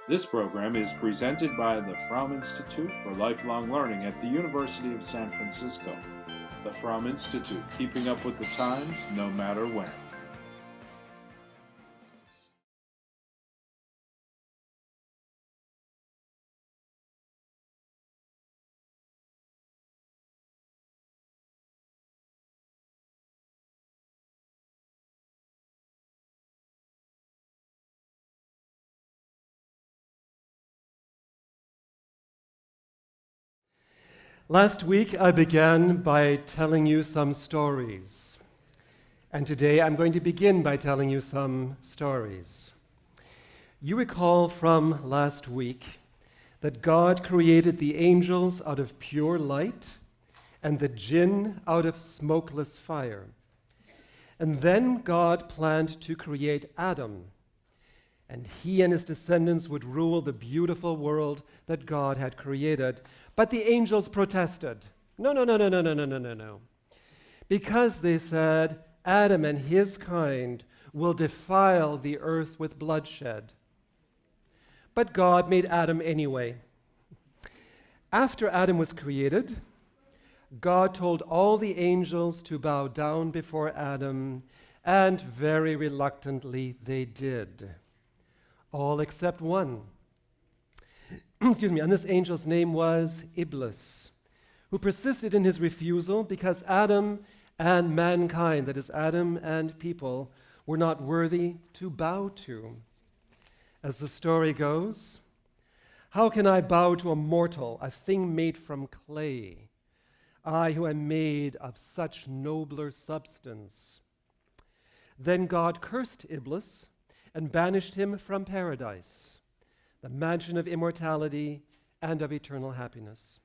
This program is presented by the Fromm Institute for Lifelong Learning at the University of San Francisco. The Fromm Institute, keeping up with the times no matter when. Last week, I began by telling you some stories. And today, I'm going to begin by telling you some stories. You recall from last week that God created the angels out of pure light and the jinn out of smokeless fire. And then God planned to create Adam, and he and his descendants would rule the beautiful world that God had created. But the angels protested. No. Because they said, Adam and his kind will defile the earth with bloodshed. But God made Adam anyway. After Adam was created, God told all the angels to bow down before Adam, and very reluctantly they did. All except one. And this angel's name was Iblis, who persisted in his refusal because Adam and mankind, that is, Adam and people, were not worthy to bow to. As the story goes, how can I bow to a mortal, a thing made from clay, I who am made of such nobler substance? Then God cursed Iblis and banished him from paradise, the mansion of immortality and of eternal happiness.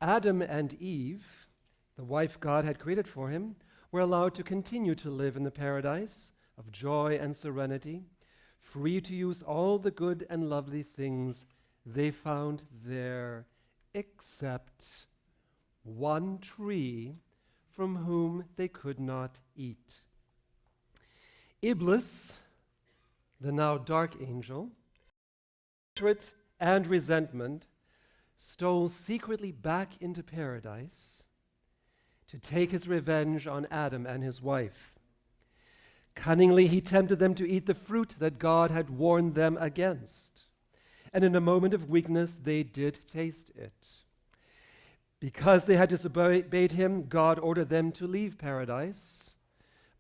Adam and Eve, the wife God had created for him, were allowed to continue to live in the paradise of joy and serenity, free to use all the good and lovely things they found there, except one tree from whom they could not eat. Iblis, the now dark angel, hatred and resentment, stole secretly back into paradise to take his revenge on Adam and his wife. Cunningly, he tempted them to eat the fruit that God had warned them against. And in a moment of weakness, they did taste it. Because they had disobeyed him, God ordered them to leave paradise,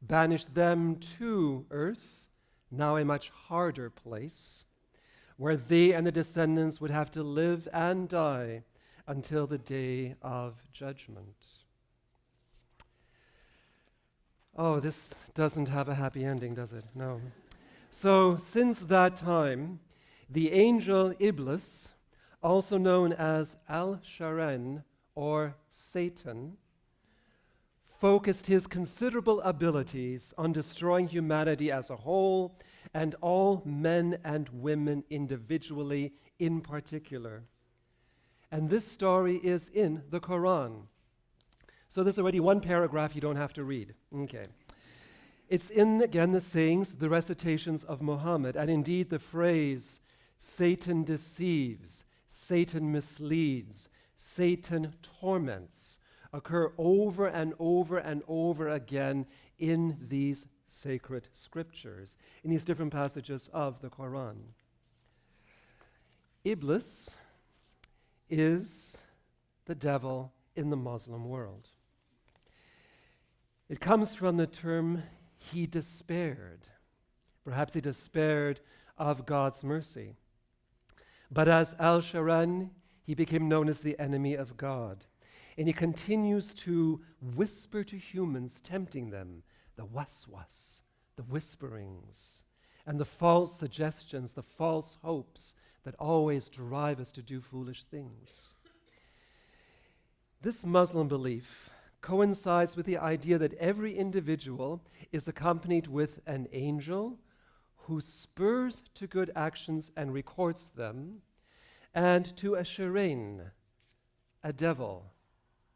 banished them to earth, now a much harder place, where they and the descendants would have to live and die until the day of judgment. Oh, this doesn't have a happy ending, does it? No. So, since that time, the angel Iblis, also known as Al-Sharen or Satan, focused his considerable abilities on destroying humanity as a whole and all men and women individually in particular. And this story is in the Quran. So there's already one paragraph you don't have to read. Okay. It's in, again, the sayings, the recitations of Muhammad, and indeed the phrase, Satan deceives, Satan misleads, Satan torments, occur over and over and over again in these sacred scriptures, in these different passages of the Quran. Iblis is the devil in the Muslim world. It comes from the term he despaired. Perhaps he despaired of God's mercy. But as Al-Sharan, he became known as the enemy of God. And he continues to whisper to humans, tempting them, the waswas, the whisperings, and the false suggestions, the false hopes that always drive us to do foolish things. This Muslim belief coincides with the idea that every individual is accompanied with an angel who spurs to good actions and records them, and to a shirain, a devil,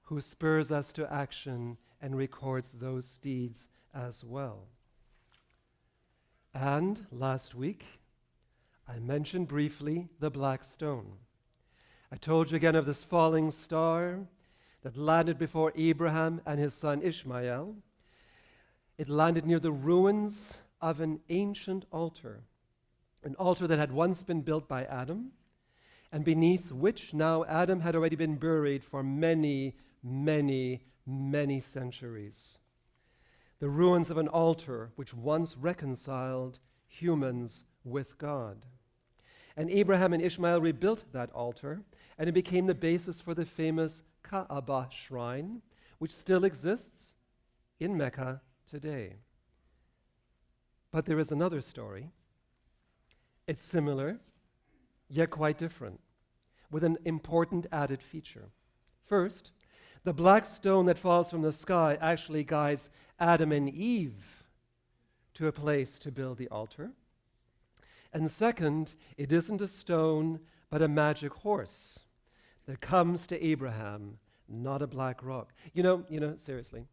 who spurs us to action and records those deeds as well. And last week, I mentioned briefly the black stone. I told you again of this falling star that landed before Abraham and his son Ishmael. It landed near the ruins of an ancient altar, an altar that had once been built by Adam, and beneath which now Adam had already been buried for many, many, many centuries. The ruins of an altar which once reconciled humans with God. And Abraham and Ishmael rebuilt that altar, and it became the basis for the famous Kaaba shrine, which still exists in Mecca today. But there is another story. It's similar, yet quite different, with an important added feature. First, the black stone that falls from the sky actually guides Adam and Eve to a place to build the altar. And second, it isn't a stone, but a magic horse that comes to Abraham, not a black rock. You know, seriously,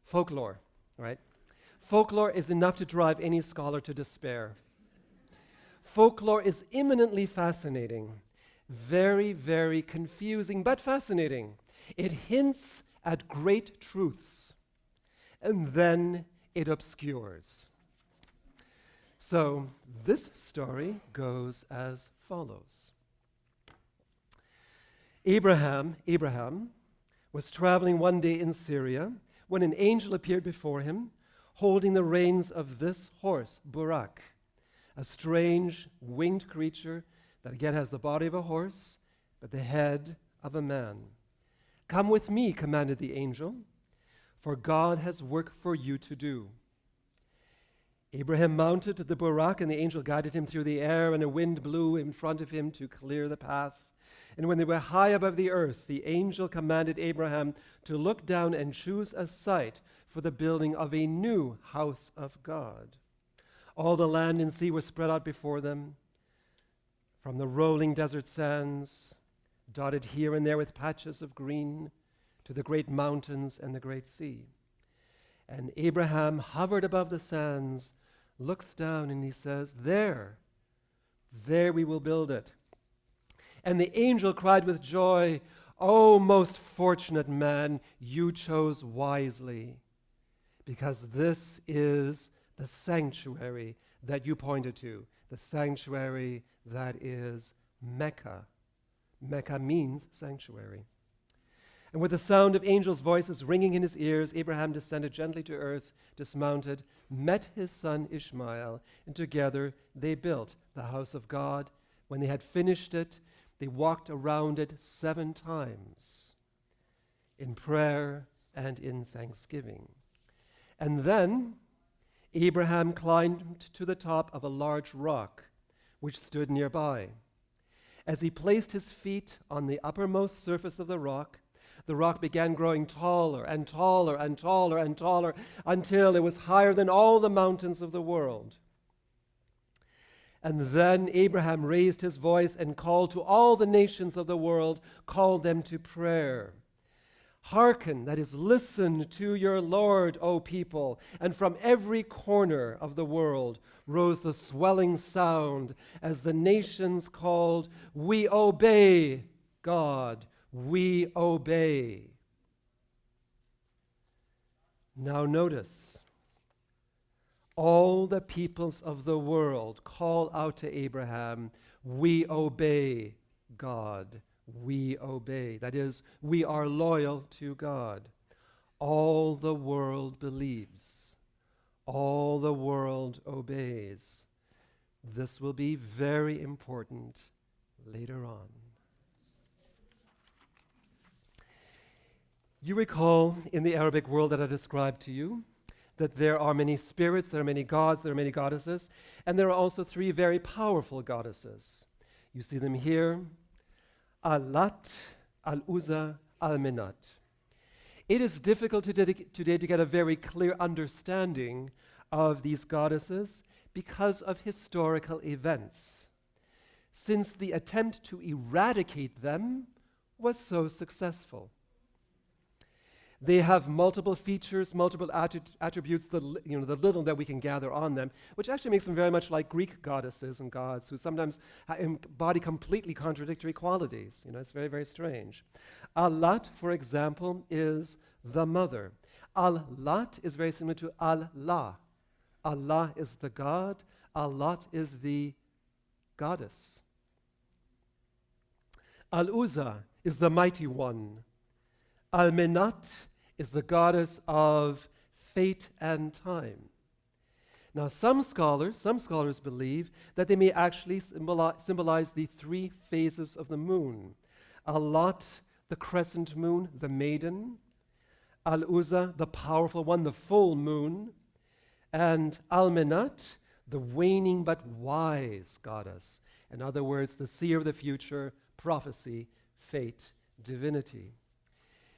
folklore, right? Folklore is enough to drive any scholar to despair. Folklore is eminently fascinating, very, very confusing, but fascinating. It hints at great truths, and then it obscures. So this story goes as follows. Abraham was traveling one day in Syria when an angel appeared before him, holding the reins of this horse, Burak, a strange winged creature that again has the body of a horse, but the head of a man. "Come with me," commanded the angel, "for God has work for you to do." Abraham mounted the Burak, and the angel guided him through the air, and a wind blew in front of him to clear the path. And when they were high above the earth, the angel commanded Abraham to look down and choose a site for the building of a new house of God. All the land and sea were spread out before them, from the rolling desert sands, dotted here and there with patches of green, to the great mountains and the great sea. And Abraham hovered above the sands, looks down, and he says, there we will build it. And the angel cried with joy, "O most fortunate man, you chose wisely, because this is the sanctuary that you pointed to, the sanctuary that is Mecca." Mecca means sanctuary. And with the sound of angels' voices ringing in his ears, Abraham descended gently to earth, dismounted, met his son Ishmael, and together they built the house of God. When they had finished it, they walked around it 7 times in prayer and in thanksgiving. And then Abraham climbed to the top of a large rock which stood nearby. As he placed his feet on the uppermost surface of the rock began growing taller and taller and taller and taller until it was higher than all the mountains of the world. And then Abraham raised his voice and called to all the nations of the world, called them to prayer. "Hearken," that is, listen to your Lord, O people. And from every corner of the world rose the swelling sound as the nations called, "We obey God, we obey." Now notice, all the peoples of the world call out to Abraham, "We obey God, we obey." That is, we are loyal to God. All the world believes. All the world obeys. This will be very important later on. You recall in the Arabic world that I described to you that there are many spirits, there are many gods, there are many goddesses, and there are also 3 very powerful goddesses. You see them here: Al-Lat, Al-Uzza, Al-Menat. It is difficult today to get a very clear understanding of these goddesses because of historical events, since the attempt to eradicate them was so successful. They have multiple features, multiple attributes, the little that we can gather on them, which actually makes them very much like Greek goddesses and gods who sometimes embody completely contradictory qualities. It's very, very strange. Allat, for example, is the mother. Al-Lat is very similar to Allah. Allah is the god. Allat is the goddess. Al-Uzza is the mighty one. Al-Menat is the goddess of fate and time. Now, some scholars believe that they may actually symbolize the three phases of the moon. Allat, the crescent moon, the maiden. Al-Uzza, the powerful one, the full moon. And Al-Menat, the waning but wise goddess. In other words, the seer of the future, prophecy, fate, divinity.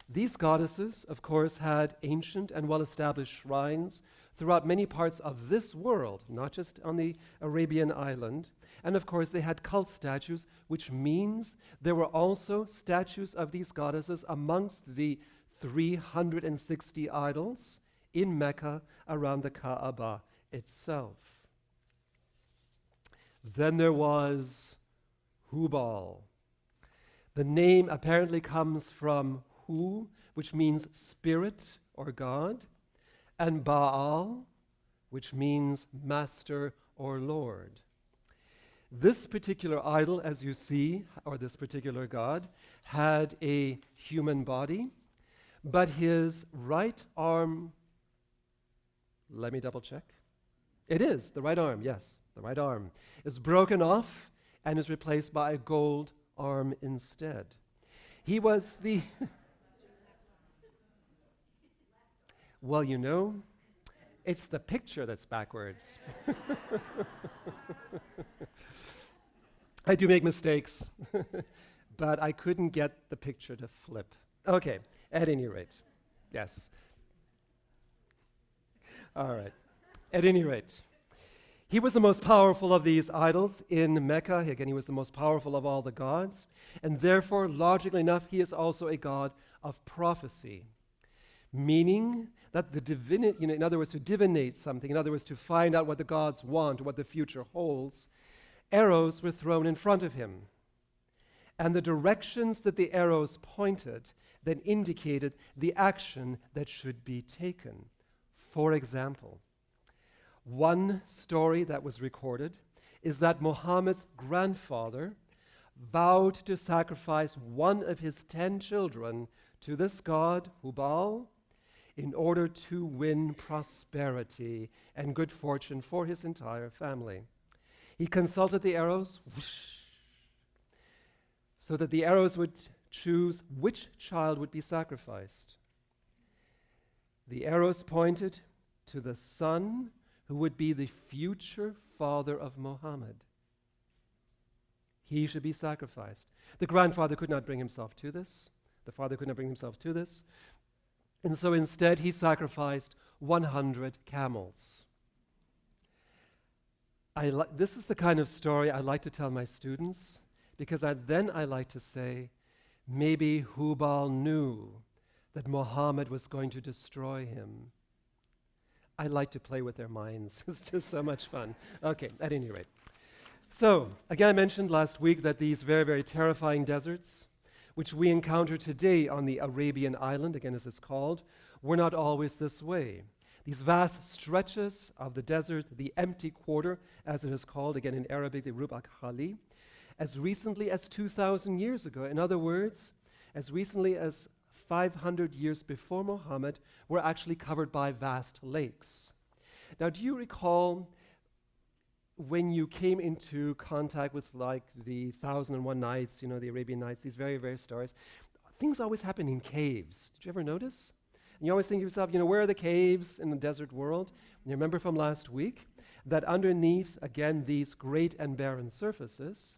These goddesses, of course, had ancient and well-established shrines throughout many parts of this world, not just on the Arabian island. And of course, they had cult statues, which means there were also statues of these goddesses amongst the 360 idols in Mecca around the Kaaba itself. Then there was Hubal. The name apparently comes from Hu, which means spirit or God, and Baal, which means master or lord. This particular idol, as you see, or this particular god, had a human body, but his right arm, let me double check. It is the right arm, yes, the right arm is broken off and is replaced by a gold arm instead. He was the well, it's the picture that's backwards. I do make mistakes, but I couldn't get the picture to flip. Okay, at any rate, yes. All right, at any rate. He was the most powerful of these idols in Mecca. Again, he was the most powerful of all the gods. And therefore, logically enough, he is also a god of prophecy. Meaning that the divinity, in other words, to divinate something, in other words, to find out what the gods want, what the future holds, arrows were thrown in front of him. And the directions that the arrows pointed then indicated the action that should be taken. For example, one story that was recorded is that Muhammad's grandfather vowed to sacrifice one of his 10 children to this god, Hubal, in order to win prosperity and good fortune for his entire family. He consulted the arrows, whoosh, so that the arrows would choose which child would be sacrificed. The arrows pointed to the son who would be the future father of Muhammad. He should be sacrificed. The grandfather could not bring himself to this. The father could not bring himself to this. And so instead, he sacrificed 100 camels. This is the kind of story I like to tell my students, because then I like to say, maybe Hubal knew that Muhammad was going to destroy him. I like to play with their minds. It's just so much fun. Okay, at any rate. So, again, I mentioned last week that these very, very terrifying deserts, which we encounter today on the Arabian island, again as it's called, were not always this way. These vast stretches of the desert, the empty quarter, as it is called, again in Arabic, the Rub' al-Khali, as recently as 2,000 years ago, in other words, as recently as 500 years before Muhammad, were actually covered by vast lakes. Now, do you recall when you came into contact with like the 1001 Nights, the Arabian Nights, these very, very stories, things always happen in caves. Did you ever notice? And you always think to yourself, where are the caves in the desert world? And you remember from last week that underneath, again, these great and barren surfaces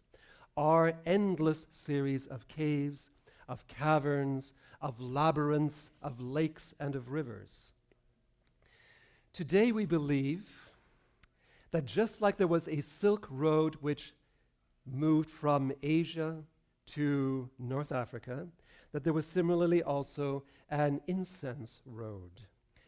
are endless series of caves, of caverns, of labyrinths, of lakes, and of rivers. Today we believe that just like there was a Silk Road which moved from Asia to North Africa, that there was similarly also an incense road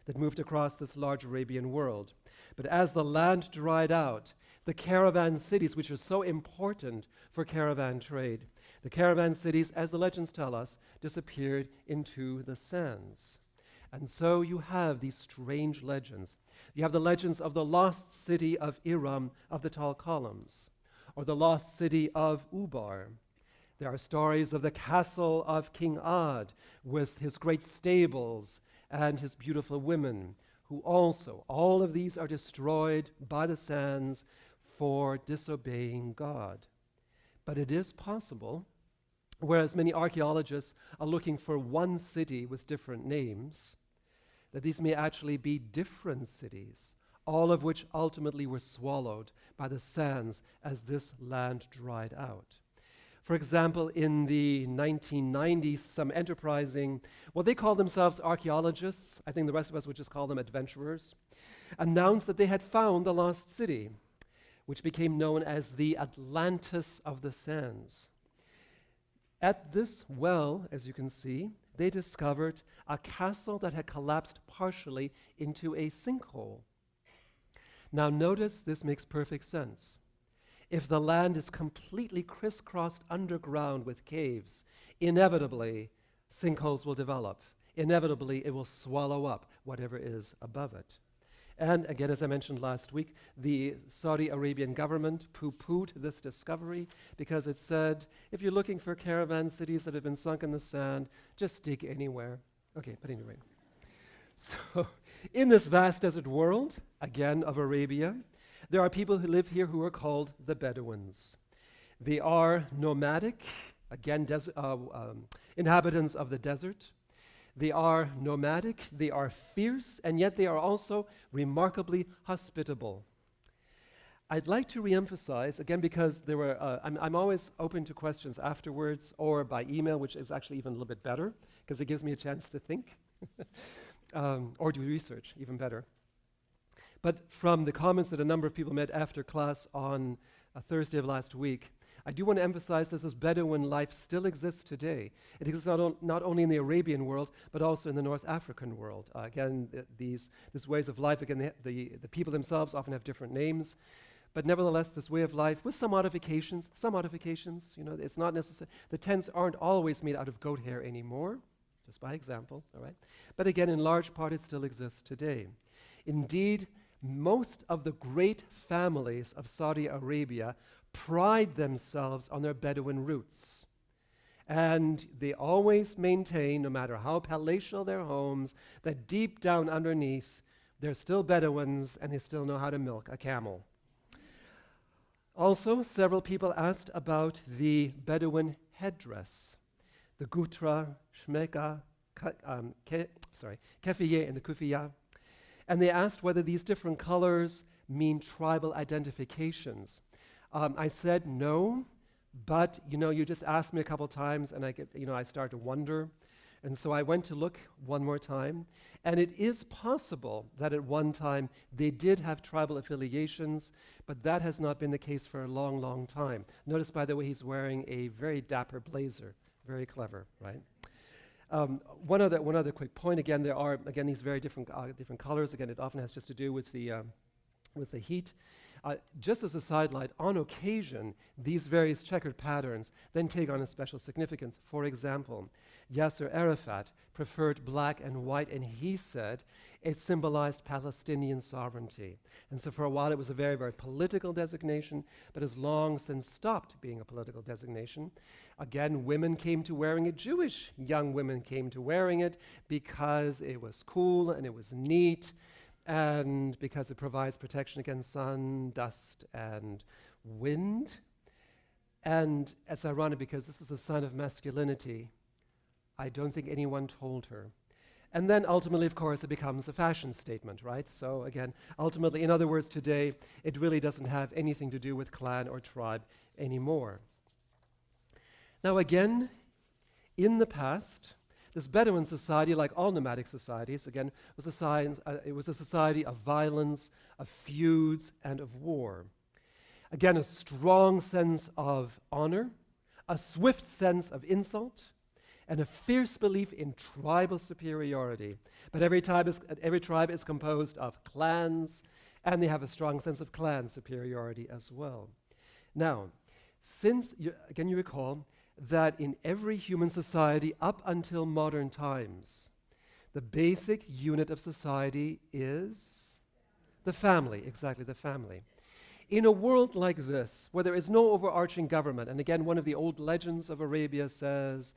that moved across this large Arabian world. But as the land dried out, the caravan cities, which are so important for caravan trade, the caravan cities, as the legends tell us, disappeared into the sands. And so you have these strange legends. You have the legends of the lost city of Iram of the tall columns, or the lost city of Ubar. There are stories of the castle of King Ad with his great stables and his beautiful women, who also, all of these are destroyed by the sands for disobeying God. But it is possible, whereas many archaeologists are looking for one city with different names, that these may actually be different cities, all of which ultimately were swallowed by the sands as this land dried out. For example, in the 1990s, some enterprising, well, they called themselves archaeologists, I think the rest of us would just call them adventurers, announced that they had found the lost city, which became known as the Atlantis of the Sands. At this well, as you can see, they discovered a castle that had collapsed partially into a sinkhole. Now notice this makes perfect sense. If the land is completely crisscrossed underground with caves, inevitably sinkholes will develop. Inevitably it will swallow up whatever is above it. And again, as I mentioned last week, the Saudi Arabian government poo-pooed this discovery because it said, if you're looking for caravan cities that have been sunk in the sand, just dig anywhere. Okay, but anyway. So in this vast desert world, again of Arabia, there are people who live here who are called the Bedouins. They are nomadic, again, inhabitants of the desert. They are nomadic, they are fierce, and yet they are also remarkably hospitable. I'd like to reemphasize, again, because there were, I'm always open to questions afterwards or by email, which is actually even a little bit better, because it gives me a chance to think, or do research, even better. But from the comments that a number of people made after class on a Thursday of last week, I do want to emphasize that this Bedouin life still exists today. It exists not only in the Arabian world, but also in the North African world. Again, these ways of life, again, the people themselves often have different names, but nevertheless, this way of life, with some modifications, you know, it's not necessary. The tents aren't always made out of goat hair anymore, just by example, all right? But again, in large part, it still exists today. Indeed, most of the great families of Saudi Arabia pride themselves on their Bedouin roots. And they always maintain, no matter how palatial their homes, that deep down underneath, they're still Bedouins and they still know how to milk a camel. Also, several people asked about the Bedouin headdress, the gutra, shmeka, kefiyeh, and the kufiyah. And they asked whether these different colors mean tribal identifications. I said no, but you just asked me a couple times, and I start to wonder, and so I went to look one more time, and it is possible that at one time they did have tribal affiliations, but that has not been the case for a long, long time. Notice, by the way, he's wearing a very dapper blazer, very clever, right? One other quick point. Again, there are these very different colors. Again, it often has just to do with the heat. Just as a sidelight, on occasion, these various checkered patterns then take on a special significance. For example, Yasser Arafat preferred black and white, and he said it symbolized Palestinian sovereignty. And so for a while, it was a very, very political designation, but has long since stopped being a political designation. Again, women came to wearing it. Jewish young women came to wearing it because it was cool and it was neat, and because it provides protection against sun, dust, and wind. And it's ironic because this is a sign of masculinity. I don't think anyone told her. And then ultimately, of course, it becomes a fashion statement, right? So again, ultimately, in other words, today, it really doesn't have anything to do with clan or tribe anymore. Now again, in the past, this Bedouin society, like all nomadic societies, again, was a society of violence, of feuds, and of war. Again, a strong sense of honor, a swift sense of insult, and a fierce belief in tribal superiority. But every tribe is composed of clans, and they have a strong sense of clan superiority as well. Now, again, you recall that in every human society up until modern times, the basic unit of society is the family, exactly, the family. In a world like this, where there is no overarching government, and again, one of the old legends of Arabia says,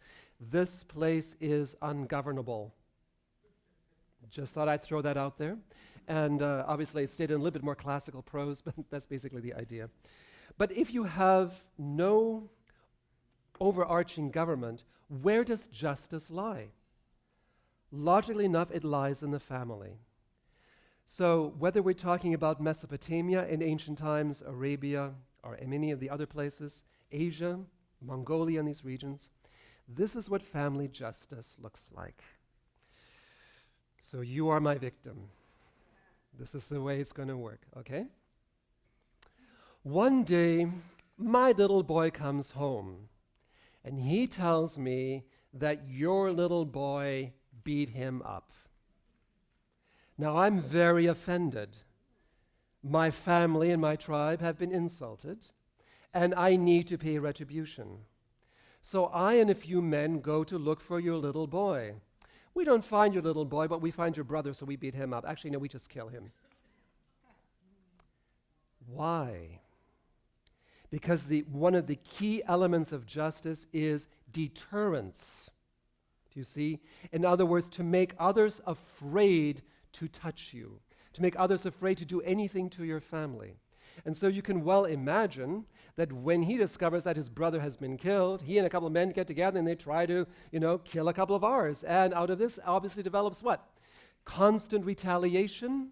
this place is ungovernable. Just thought I'd throw that out there. And obviously, it's stated in a little bit more classical prose, but that's basically the idea. But if you have no overarching government, where does justice lie? Logically enough, it lies in the family. So whether we're talking about Mesopotamia in ancient times, Arabia, or many of the other places, Asia, Mongolia, in these regions, this is what family justice looks like. So you are my victim. This is the way it's going to work, okay? One day, my little boy comes home, and he tells me that your little boy beat him up. Now, I'm very offended. My family and my tribe have been insulted, and I need to pay retribution. So I and a few men go to look for your little boy. We don't find your little boy, but we find your brother, so we beat him up. Actually, no, we just kill him. Why? Because one of the key elements of justice is deterrence. Do you see? In other words, to make others afraid to touch you, to make others afraid to do anything to your family. And so you can well imagine that when he discovers that his brother has been killed, he and a couple of men get together and they try to, kill a couple of ours. And out of this obviously develops what? Constant retaliation,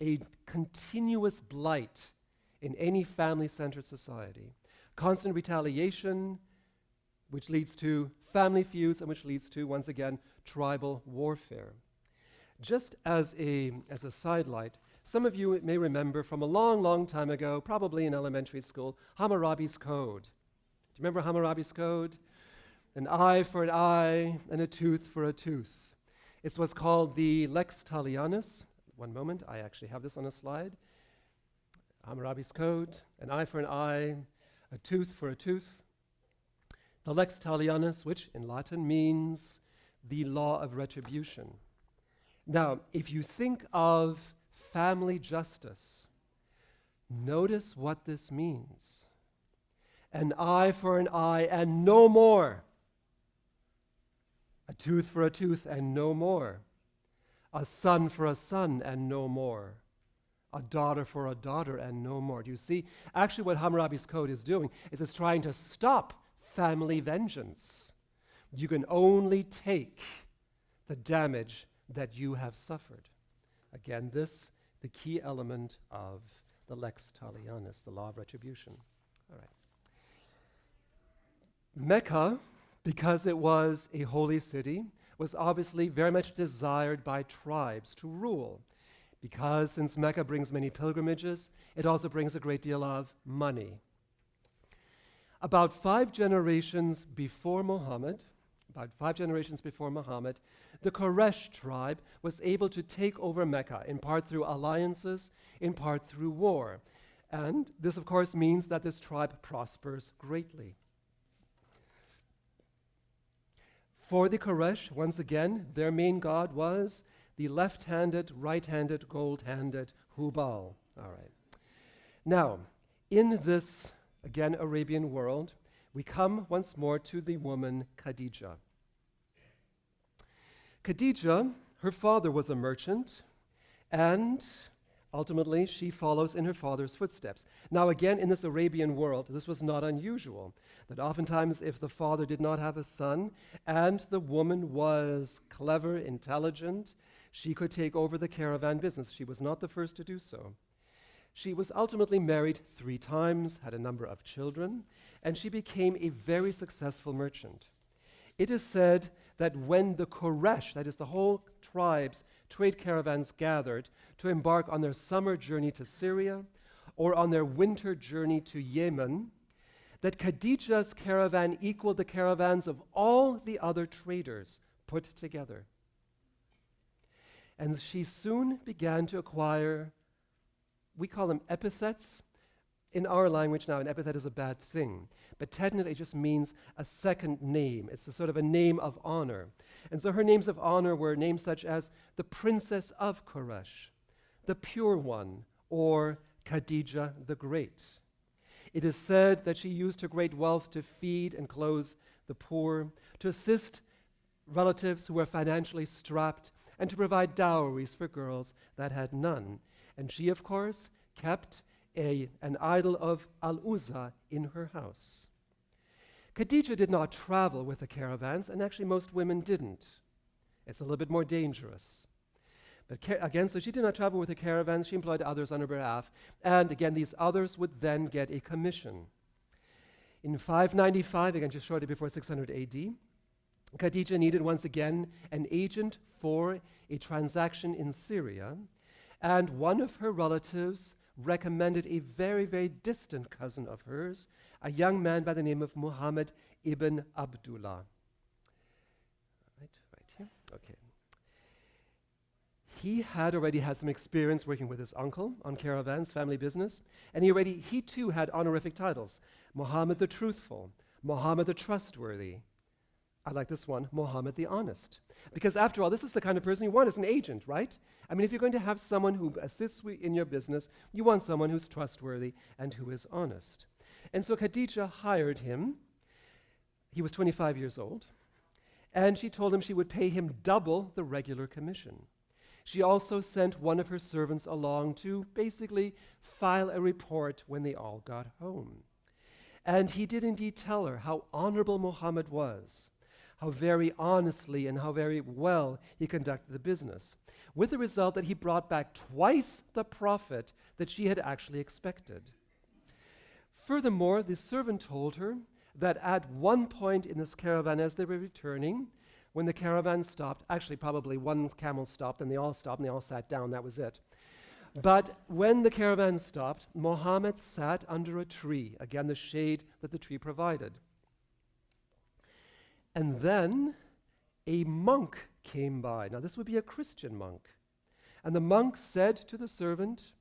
a continuous blight in any family-centered society. Constant retaliation, which leads to family feuds and which leads to, once again, tribal warfare. Just as a sidelight, some of you may remember from a long, long time ago, probably in elementary school, Hammurabi's Code. Do you remember Hammurabi's Code? An eye for an eye and a tooth for a tooth. It's what's called the Lex Talionis. One moment, I actually have this on a slide. Hammurabi's Code, an eye for an eye, a tooth for a tooth. The Lex Talionis, which in Latin means the law of retribution. Now, if you think of family justice, notice what this means. An eye for an eye and no more. A tooth for a tooth and no more. A son for a son and no more. A daughter for a daughter and no more. Do you see? Actually, what Hammurabi's Code is doing is it's trying to stop family vengeance. You can only take the damage that you have suffered. Again, this, the key element of the Lex Talionis, the law of retribution. All right. Mecca, because it was a holy city, was obviously very much desired by tribes to rule. Because since Mecca brings many pilgrimages, it also brings a great deal of money. About 5 generations before Muhammad, the Quraysh tribe was able to take over Mecca, in part through alliances, in part through war. And this, of course, means that this tribe prospers greatly. For the Quraysh, once again, their main god was the left-handed, right-handed, gold-handed Hubal. All right. Now, in this, again, Arabian world, we come once more to the woman Khadija. Khadija, her father was a merchant, and ultimately she follows in her father's footsteps. Now again, in this Arabian world, this was not unusual, that oftentimes if the father did not have a son and the woman was clever, intelligent, she could take over the caravan business. She was not the first to do so. She was ultimately married 3 times, had a number of children, and she became a very successful merchant. It is said that when the Quraysh, that is the whole tribe's trade caravans gathered to embark on their summer journey to Syria or on their winter journey to Yemen, that Khadija's caravan equaled the caravans of all the other traders put together. And she soon began to acquire, we call them epithets. In our language now, an epithet is a bad thing, but technically it just means a second name. It's a sort of a name of honor. And so her names of honor were names such as the Princess of Quraysh, the Pure One, or Khadija the Great. It is said that she used her great wealth to feed and clothe the poor, to assist relatives who were financially strapped, and to provide dowries for girls that had none. And she, of course, kept an idol of Al-Uzza in her house. Khadija did not travel with the caravans, and actually most women didn't. It's a little bit more dangerous. But again, so she did not travel with the caravans, she employed others on her behalf, and again, these others would then get a commission. In 595, again, just shortly before 600 AD, Khadija needed once again an agent for a transaction in Syria, and one of her relatives recommended a very, very distant cousin of hers, a young man by the name of Muhammad ibn Abdullah. Right here. Okay. He had already had some experience working with his uncle on caravans, family business, and he too had honorific titles. Muhammad the Truthful, Muhammad the Trustworthy. I like this one, Muhammad the Honest. Because after all, this is the kind of person you want as an agent, right? I mean, if you're going to have someone who assists in your business, you want someone who's trustworthy and who is honest. And so Khadija hired him. He was 25 years old. And she told him she would pay him double the regular commission. She also sent one of her servants along to basically file a report when they all got home. And he did indeed tell her how honorable Muhammad was, how very honestly and how very well he conducted the business, with the result that he brought back twice the profit that she had actually expected. Furthermore, the servant told her that at one point in this caravan, as they were returning, when the caravan stopped, actually probably one camel stopped and they all sat down, that was it. But when the caravan stopped, Muhammad sat under a tree, again the shade that the tree provided. And then a monk came by. Now this would be a Christian monk. And the monk said to the servant,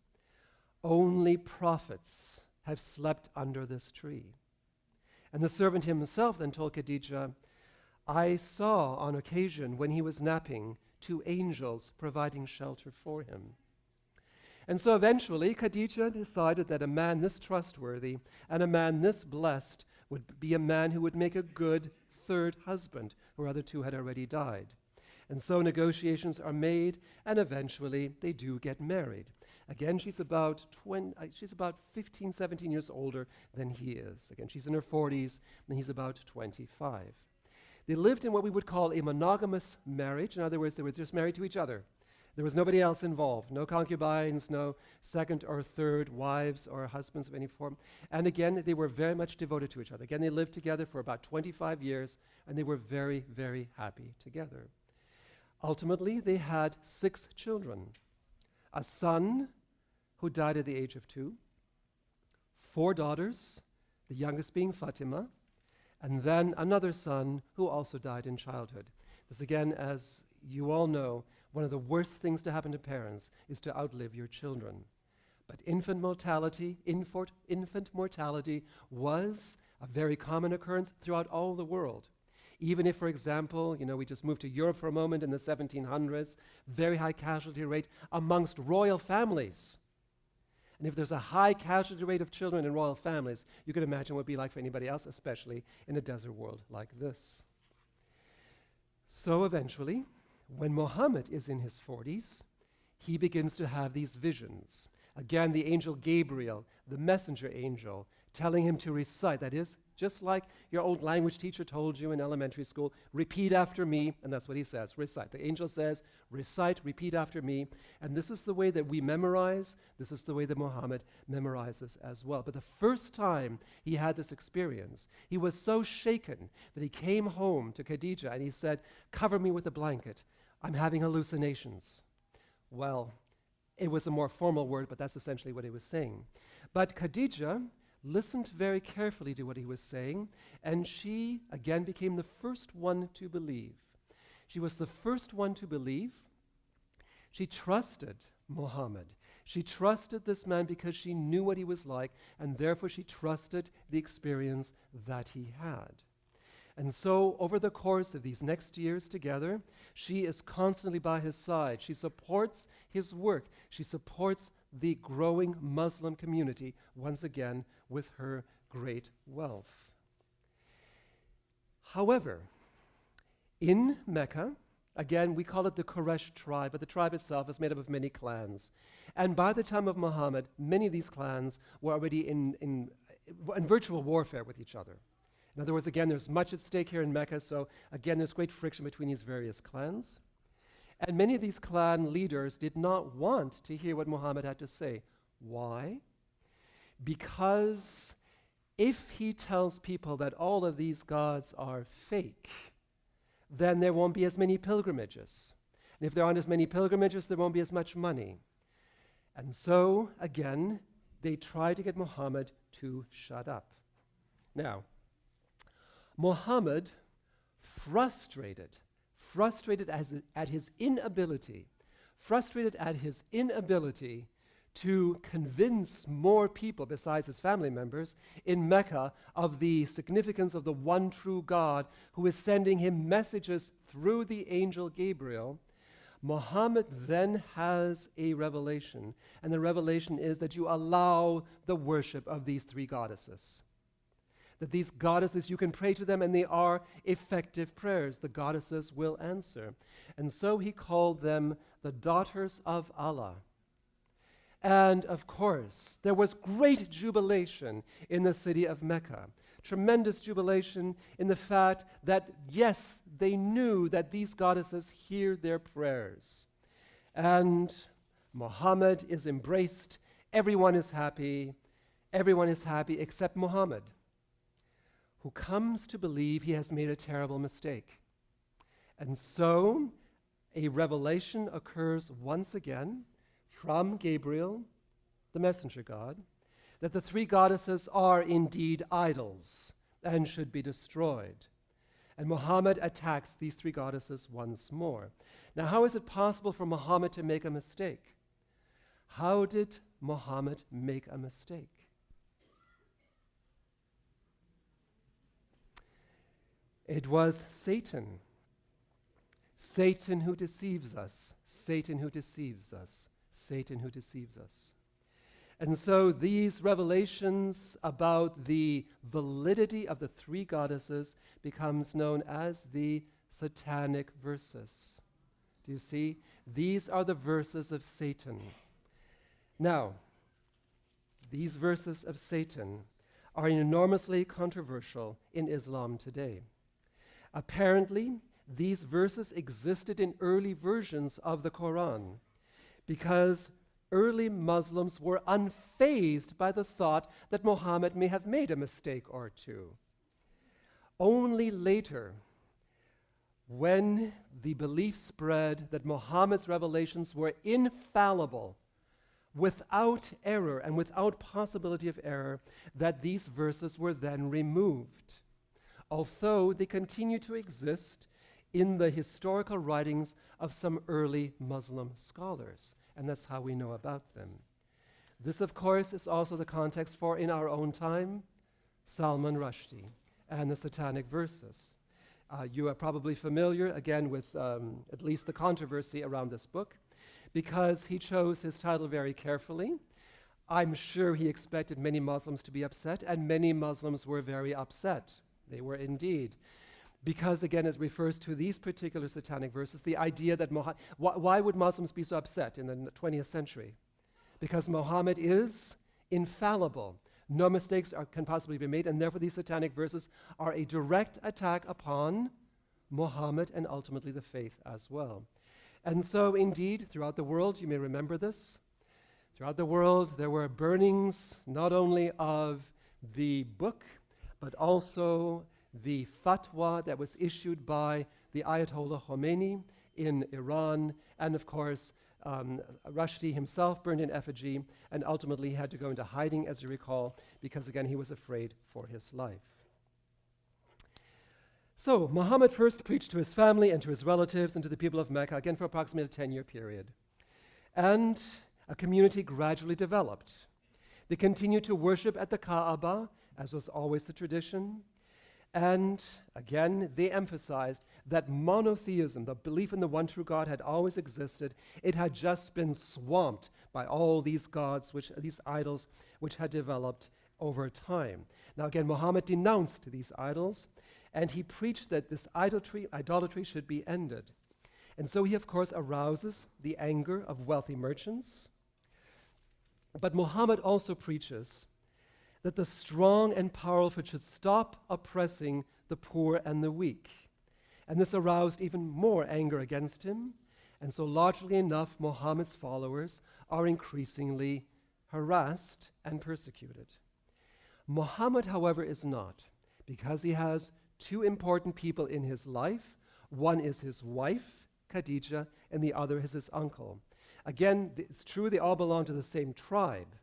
"Only prophets have slept under this tree." And the servant himself then told Khadija, "I saw on occasion when he was napping 2 angels providing shelter for him." And so eventually Khadija decided that a man this trustworthy and a man this blessed would be a man who would make a good third husband. Her other 2 had already died. And so negotiations are made, and eventually they do get married. Again, she's about 15, 17 years older than he is. Again, she's in her 40s, and he's about 25. They lived in what we would call a monogamous marriage. In other words, they were just married to each other. There was nobody else involved, no concubines, no second or third wives or husbands of any form. And again, they were very much devoted to each other. Again, they lived together for about 25 years, and they were very, very happy together. Ultimately, they had 6 children. A son who died at the age of 2, 4 daughters, the youngest being Fatima, and then another son who also died in childhood. This again, as you all know, one of the worst things to happen to parents is to outlive your children. But infant mortality was a very common occurrence throughout all the world. Even if, for example, we just moved to Europe for a moment in the 1700s, very high casualty rate amongst royal families. And if there's a high casualty rate of children in royal families, you can imagine what it would be like for anybody else, especially in a desert world like this. So eventually, when Muhammad is in his 40s, he begins to have these visions. Again, the angel Gabriel, the messenger angel, telling him to recite. That is, just like your old language teacher told you in elementary school, repeat after me, and that's what he says, recite. The angel says, recite, repeat after me, and this is the way that we memorize, this is the way that Muhammad memorizes as well. But the first time he had this experience, he was so shaken that he came home to Khadija and he said, "Cover me with a blanket, I'm having hallucinations." Well, it was a more formal word, but that's essentially what he was saying. But Khadija, listened very carefully to what he was saying, and she again became the first one to believe. She was the first one to believe. She trusted Muhammad. She trusted this man because she knew what he was like, and therefore she trusted the experience that he had. And so, over the course of these next years together, she is constantly by his side. She supports his work. She supports the growing Muslim community, once again, with her great wealth. However, in Mecca, again, we call it the Quraysh tribe, but the tribe itself is made up of many clans. And by the time of Muhammad, many of these clans were already in virtual warfare with each other. In other words, again, there's much at stake here in Mecca, so again, there's great friction between these various clans. And many of these clan leaders did not want to hear what Muhammad had to say. Why? Because if he tells people that all of these gods are fake, then there won't be as many pilgrimages. And if there aren't as many pilgrimages, there won't be as much money. And so, again, they tried to get Muhammad to shut up. Now, Muhammad, frustrated at his inability to convince more people besides his family members in Mecca of the significance of the one true God who is sending him messages through the angel Gabriel, Muhammad then has a revelation, and the revelation is that you allow the worship of these three goddesses. That these goddesses, you can pray to them and they are effective prayers. The goddesses will answer. And so he called them the daughters of Allah. And of course, there was great jubilation in the city of Mecca. Tremendous jubilation in the fact that, yes, they knew that these goddesses hear their prayers. And Muhammad is embraced. Everyone is happy except Muhammad, who comes to believe he has made a terrible mistake. And so a revelation occurs once again from Gabriel, the messenger God, that the three goddesses are indeed idols and should be destroyed. And Muhammad attacks these three goddesses once more. Now, how is it possible for Muhammad to make a mistake? How did Muhammad make a mistake? It was Satan. Satan who deceives us. Satan who deceives us. Satan who deceives us. And so these revelations about the validity of the three goddesses becomes known as the satanic verses. Do you see? These are the verses of Satan. Now, these verses of Satan are enormously controversial in Islam today. Apparently, these verses existed in early versions of the Quran because early Muslims were unfazed by the thought that Muhammad may have made a mistake or two. Only later, when the belief spread that Muhammad's revelations were infallible, without error and without possibility of error, that these verses were then removed, although they continue to exist in the historical writings of some early Muslim scholars, and that's how we know about them. This, of course, is also the context for, in our own time, Salman Rushdie and the satanic verses. You are probably familiar, again, with at least the controversy around this book, because he chose his title very carefully. I'm sure he expected many Muslims to be upset, and many Muslims were very upset. They were indeed. Because, again, it refers to these particular satanic verses, the idea that why would Muslims be so upset in the 20th century? Because Muhammad is infallible. No mistakes can possibly be made, and therefore these satanic verses are a direct attack upon Muhammad and ultimately the faith as well. And so, indeed, throughout the world, you may remember this, throughout the world there were burnings not only of the book, but also the fatwa that was issued by the Ayatollah Khomeini in Iran, and of course, Rushdie himself burned in effigy, and ultimately had to go into hiding, as you recall, because again he was afraid for his life. So Muhammad first preached to his family and to his relatives and to the people of Mecca, again for approximately a 10-year period. And a community gradually developed. They continued to worship at the Kaaba, as was always the tradition. And again, they emphasized that monotheism, the belief in the one true God, had always existed. It had just been swamped by all these gods, these idols, which had developed over time. Now again, Muhammad denounced these idols, and he preached that this idolatry should be ended. And so he, of course, arouses the anger of wealthy merchants. But Muhammad also preaches that the strong and powerful should stop oppressing the poor and the weak. And this aroused even more anger against him. And so, largely enough, Muhammad's followers are increasingly harassed and persecuted. Muhammad, however, is not, because he has two important people in his life. One is his wife, Khadija, and the other is his uncle. Again, it's true they all belong to the same tribe.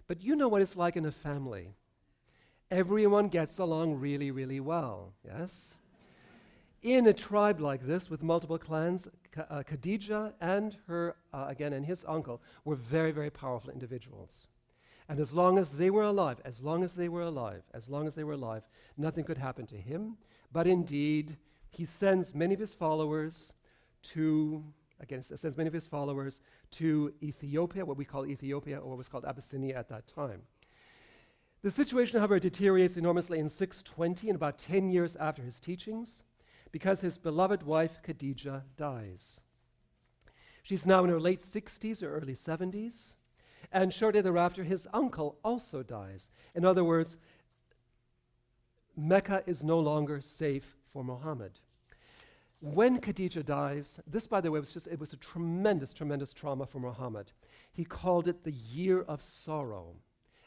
But you know what it's like in a family. Everyone gets along really, really well, yes? In a tribe like this with multiple clans, Khadija and her, and his uncle were very, very powerful individuals. And as long as they were alive, nothing could happen to him. But indeed, he sends many of his followers to Ethiopia, what we call Ethiopia, or what was called Abyssinia at that time. The situation, however, deteriorates enormously in 620, and about 10 years after his teachings, because his beloved wife, Khadija, dies. She's now in her late 60s or early 70s, and shortly thereafter, his uncle also dies. In other words, Mecca is no longer safe for Muhammad. When Khadija dies, this, by the way, it was a tremendous, tremendous trauma for Muhammad. He called it the year of sorrow.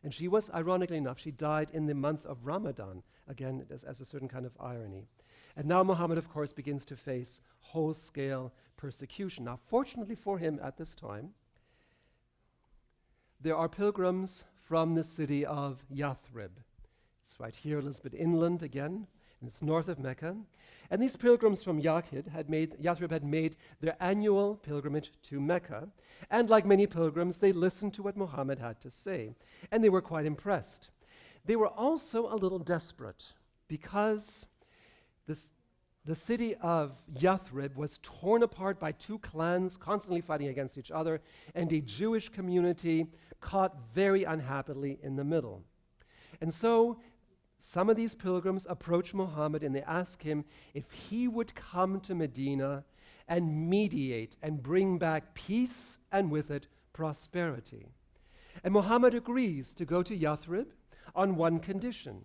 And she was, ironically enough, she died in the month of Ramadan, again, as a certain kind of irony. And now Muhammad, of course, begins to face whole-scale persecution. Now, fortunately for him at this time, there are pilgrims from the city of Yathrib. It's right here, a little bit inland again, and it's north of Mecca. And these pilgrims from Yathrib had made their annual pilgrimage to Mecca. And like many pilgrims, they listened to what Muhammad had to say. And they were quite impressed. They were also a little desperate because the city of Yathrib was torn apart by two clans constantly fighting against each other, and a Jewish community caught very unhappily in the middle. And so some of these pilgrims approach Muhammad and they ask him if he would come to Medina and mediate and bring back peace and with it prosperity. And Muhammad agrees to go to Yathrib on one condition,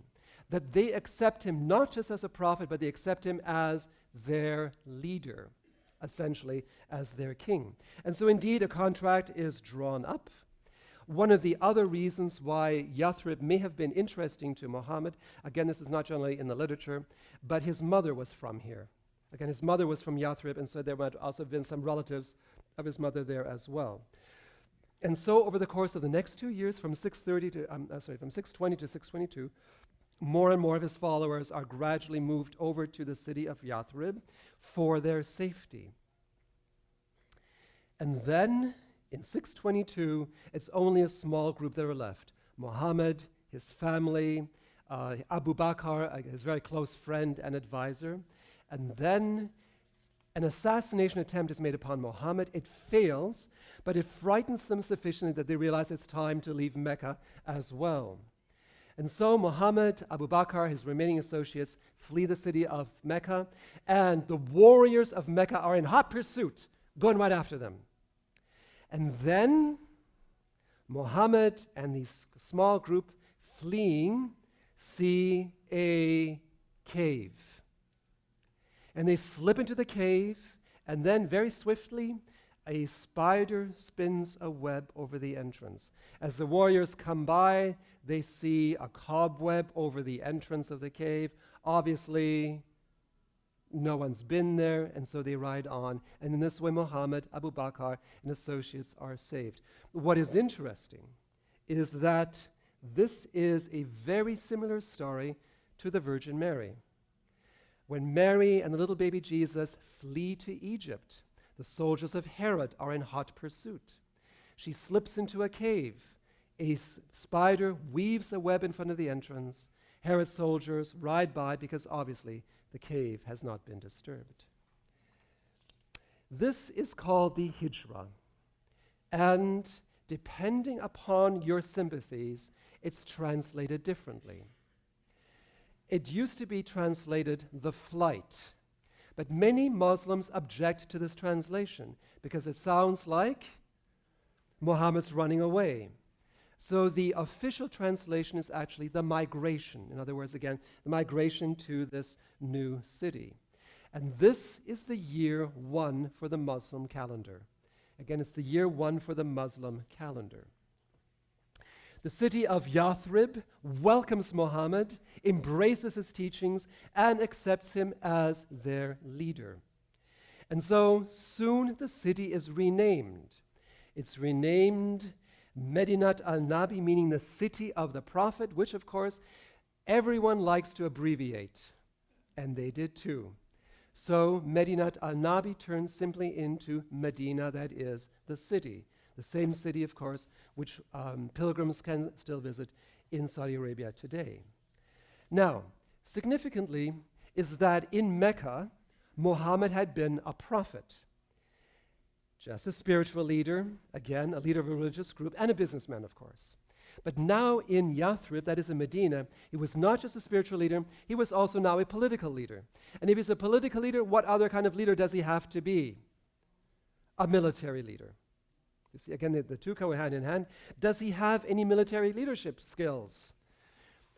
that they accept him not just as a prophet, but they accept him as their leader, essentially as their king. And so indeed a contract is drawn up. One of the other reasons why Yathrib may have been interesting to Muhammad, again, this is not generally in the literature, but his mother was from here. Again, his mother was from Yathrib, and so there might also have been some relatives of his mother there as well. And so over the course of the next 2 years, from 620 to 622, more and more of his followers are gradually moved over to the city of Yathrib for their safety. And then in 622, it's only a small group that are left. Muhammad, his family, Abu Bakr, his very close friend and advisor. And then an assassination attempt is made upon Muhammad. It fails, but it frightens them sufficiently that they realize it's time to leave Mecca as well. And so Muhammad, Abu Bakr, his remaining associates, flee the city of Mecca, and the warriors of Mecca are in hot pursuit, going right after them. And then Muhammad and this small group fleeing see a cave. And they slip into the cave, and then very swiftly, a spider spins a web over the entrance. As the warriors come by, they see a cobweb over the entrance of the cave. Obviously, no one's been there, and so they ride on. And in this way, Muhammad, Abu Bakr, and associates are saved. What is interesting is that this is a very similar story to the Virgin Mary. When Mary and the little baby Jesus flee to Egypt, the soldiers of Herod are in hot pursuit. She slips into a cave. A spider weaves a web in front of the entrance. Herod's soldiers ride by because obviously the cave has not been disturbed. This is called the Hijra. And depending upon your sympathies, it's translated differently. It used to be translated the flight, but many Muslims object to this translation because it sounds like Muhammad's running away. So the official translation is actually the migration. In other words, again, the migration to this new city. And this is the year 1 for the Muslim calendar. Again, it's the year 1 for the Muslim calendar. The city of Yathrib welcomes Muhammad, embraces his teachings, and accepts him as their leader. And so soon the city is renamed. It's renamed Medinat al-Nabi, meaning the city of the Prophet, which of course everyone likes to abbreviate, and they did too. So Medinat al-Nabi turns simply into Medina, that is the city. The same city, of course, which pilgrims can still visit in Saudi Arabia today. Now, significantly is that in Mecca, Muhammad had been a prophet. Just a spiritual leader, again, a leader of a religious group, and a businessman, of course. But now in Yathrib, that is in Medina, he was not just a spiritual leader, he was also now a political leader. And if he's a political leader, what other kind of leader does he have to be? A military leader. You see, again, the two go hand in hand. Does he have any military leadership skills?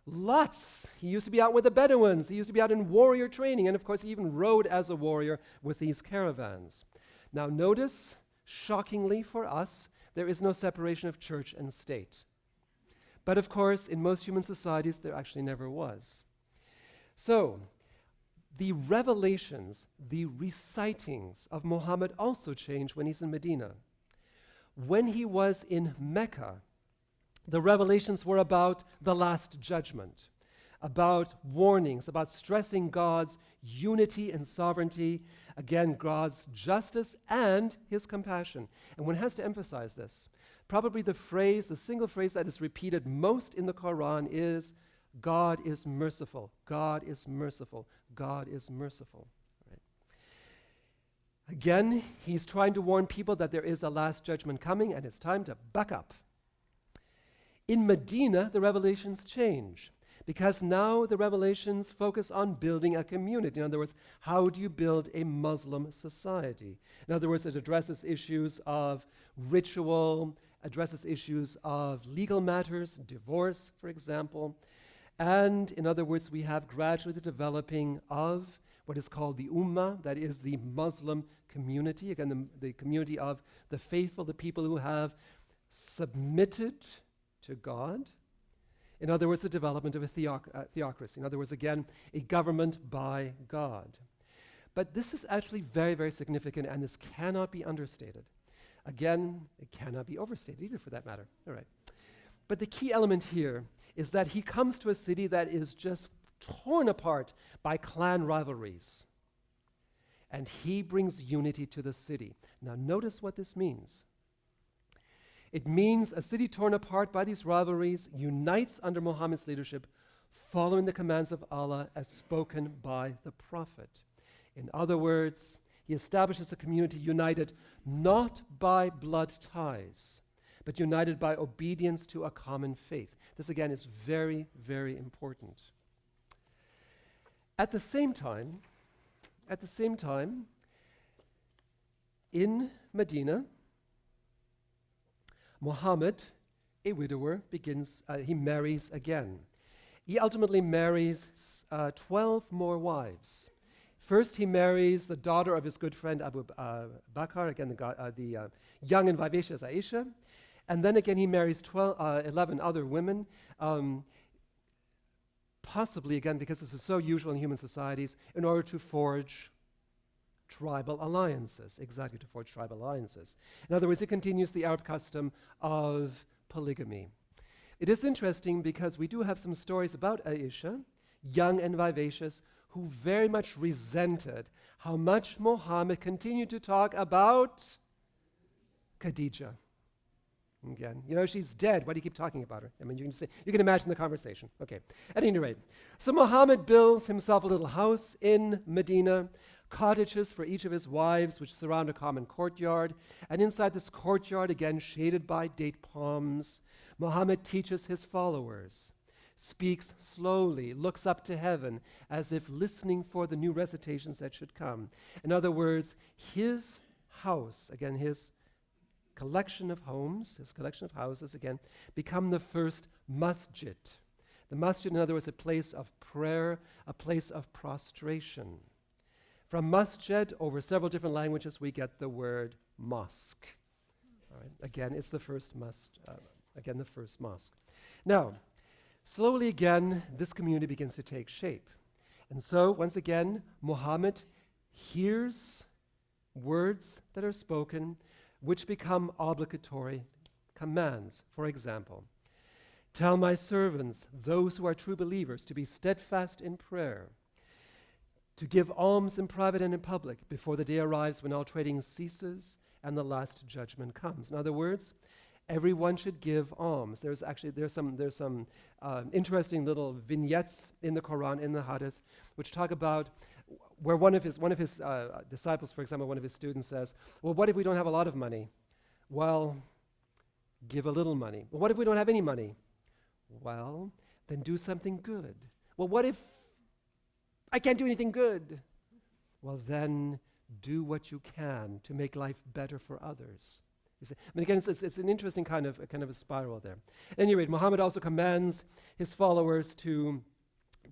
Lots. He used to be out with the Bedouins. He used to be out in warrior training. And of course, he even rode as a warrior with these caravans. Now notice, shockingly for us, there is no separation of church and state. But of course, in most human societies, there actually never was. So, the revelations, the recitings of Muhammad also change when he's in Medina. When he was in Mecca, the revelations were about the Last Judgment, about warnings, about stressing God's unity and sovereignty, again, God's justice and his compassion. And one has to emphasize this. Probably the single phrase that is repeated most in the Quran is, God is merciful, God is merciful, God is merciful. Right? Again, he's trying to warn people that there is a last judgment coming and it's time to buck up. In Medina, the revelations change because now the revelations focus on building a community. In other words, how do you build a Muslim society? In other words, it addresses issues of ritual, addresses issues of legal matters, divorce, for example. And in other words, we have gradually the developing of what is called the Ummah, that is the Muslim community, again, the community of the faithful, the people who have submitted to God. In other words, the development of a theocracy. In other words, again, a government by God. But this is actually very, very significant, and this cannot be understated. Again, it cannot be overstated either, for that matter. All right. But the key element here is that he comes to a city that is just torn apart by clan rivalries. And he brings unity to the city. Now, notice what this means. It means a city torn apart by these rivalries unites under Muhammad's leadership, following the commands of Allah as spoken by the Prophet. In other words, he establishes a community united not by blood ties, but united by obedience to a common faith. This again is very, very important. At the same time, in Medina, Muhammad, a widower, he marries again. He ultimately marries 12 more wives. First, he marries the daughter of his good friend Abu Bakr, again, the young and vivacious Aisha. And then again, he marries 11 other women. possibly, again, because this is so usual in human societies, in order to forge tribal alliances, exactly to forge tribal alliances. In other words, it continues the Arab custom of polygamy. It is interesting because we do have some stories about Aisha, young and vivacious, who very much resented how much Muhammad continued to talk about Khadija. Again, she's dead. Why do you keep talking about her? I mean, you can imagine the conversation. Okay, at any rate. So Muhammad builds himself a little house in Medina, cottages for each of his wives, which surround a common courtyard. And inside this courtyard, again, shaded by date palms, Muhammad teaches his followers, speaks slowly, looks up to heaven, as if listening for the new recitations that should come. In other words, his house, again, his collection of homes, his collection of houses, again, become the first masjid. The masjid, in other words, a place of prayer, a place of prostration. From masjid, over several different languages, we get the word mosque. All right. Again, it's the first mosque. Now, slowly again, this community begins to take shape. And so, once again, Muhammad hears words that are spoken which become obligatory commands. For example, tell my servants, those who are true believers, to be steadfast in prayer, to give alms in private and in public before the day arrives when all trading ceases and the last judgment comes. In other words, everyone should give alms. There's some interesting little vignettes in the Quran, in the Hadith, which talk about where one of his disciples, for example, one of his students says, well, what if we don't have a lot of money? Well, give a little money. Well, what if we don't have any money? Well, then do something good. Well, what if I can't do anything good? Well, then do what you can to make life better for others. You see? I mean, again, it's an interesting kind of a spiral there. At any rate, Muhammad also commands his followers to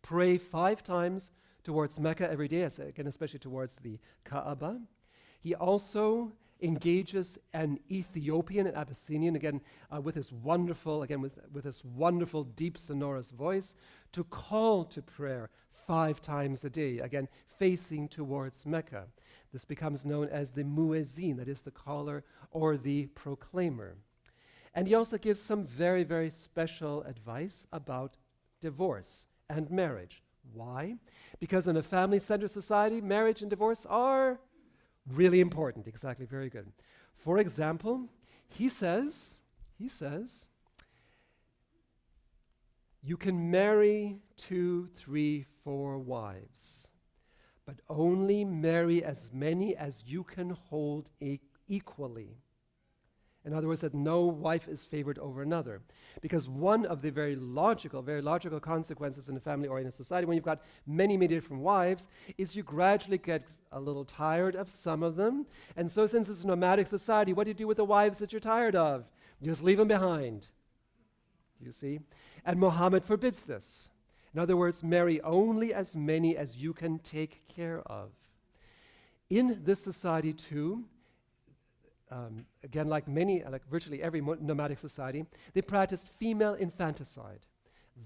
pray 5 times towards Mecca every day, again, especially towards the Kaaba. He also engages an Ethiopian, an Abyssinian, again, with his wonderful, deep, sonorous voice, to call to prayer 5 times a day, again, facing towards Mecca. This becomes known as the muezzin, that is the caller or the proclaimer. And he also gives some very, very special advice about divorce and marriage. Why? Because in a family-centered society, marriage and divorce are really important. Exactly, very good. For example, he says, you can marry 2, 3, 4 wives, but only marry as many as you can hold equally. In other words, that no wife is favored over another. Because one of the very logical consequences in a family-oriented society, when you've got many, many different wives, is you gradually get a little tired of some of them. And so since it's a nomadic society, what do you do with the wives that you're tired of? You just leave them behind. You see? And Muhammad forbids this. In other words, marry only as many as you can take care of. In this society, too, again, like virtually every nomadic society, they practiced female infanticide.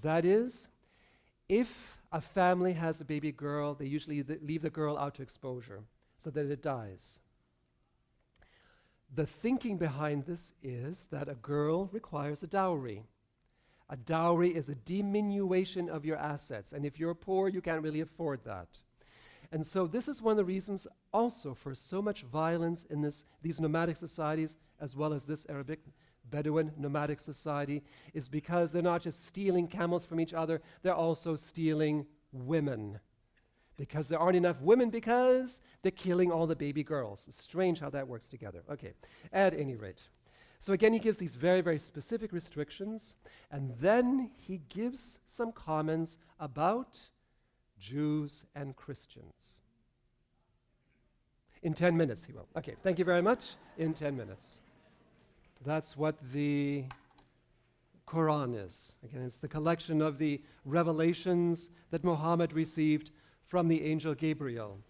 That is, if a family has a baby girl, they usually leave the girl out to exposure so that it dies. The thinking behind this is that a girl requires a dowry. A dowry is a diminution of your assets, and if you're poor, you can't really afford that. And so this is one of the reasons also for so much violence in these nomadic societies, as well as this Arabic Bedouin nomadic society, is because they're not just stealing camels from each other, they're also stealing women. Because there aren't enough women, because they're killing all the baby girls. It's strange how that works together. Okay, at any rate. So again, he gives these very, very specific restrictions, and then he gives some comments about Jews and Christians. In 10 minutes, he will. Okay, thank you very much. In 10 minutes. That's what the Quran is. Again, it's the collection of the revelations that Muhammad received from the angel Gabriel.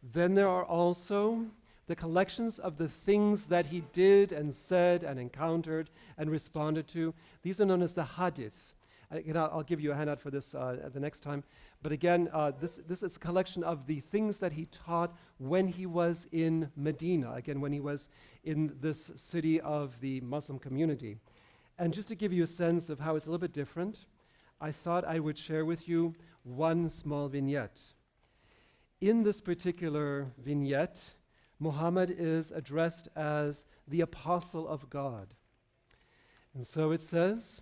Then there are also the collections of the things that he did and said and encountered and responded to. These are known as the hadith. Again, I'll give you a handout for this at the next time. But again, this is a collection of the things that he taught when he was in Medina, again, when he was in this city of the Muslim community. And just to give you a sense of how it's a little bit different, I thought I would share with you one small vignette. In this particular vignette, Muhammad is addressed as the Apostle of God. And so it says,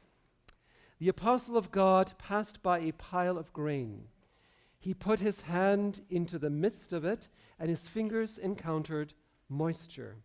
"The Apostle of God passed by a pile of grain. He put his hand into the midst of it, and his fingers encountered moisture.